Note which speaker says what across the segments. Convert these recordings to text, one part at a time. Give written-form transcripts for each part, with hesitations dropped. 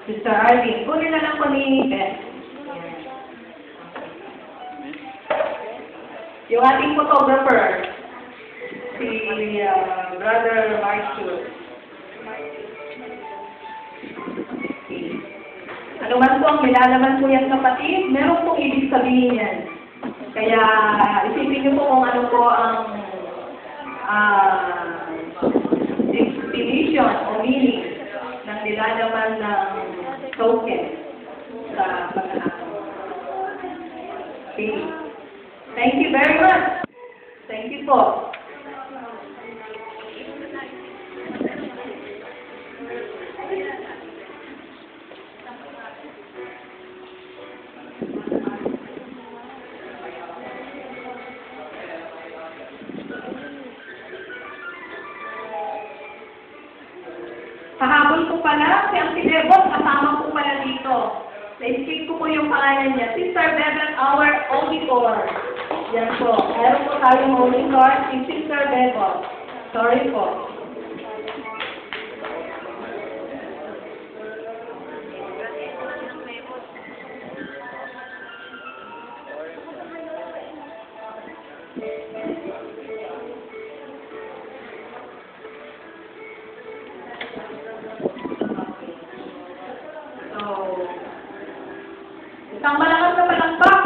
Speaker 1: Sister Arlene. Kunin na lang po ni Beth. Yung ating photographer, si Brother Marshall. Ano man po ang nilalaman po yan kapatid, meron pong ibig sabihin yan. Kaya isipin niyo po kung ano po ang definition o meaning ng nilalaman ng token sa pagkakataon. Okay. Thank you very much. Thank you po. Kahabol po pala, si Auntie Debot, kasama po pala dito. Na-speak ko po yung pangalan niya. Sister Bebot, our auditor. Yan po. Meron po tayong auditor, si Sister Bebot. Sorry po. Isang malakas na palakpak.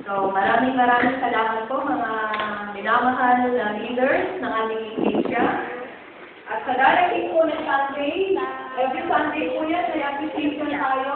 Speaker 1: So, maraming salamat po mga minamahal na leaders ng ating iglesia. At sa darating po ng Sunday, every Sunday po yan, may appreciation tayo.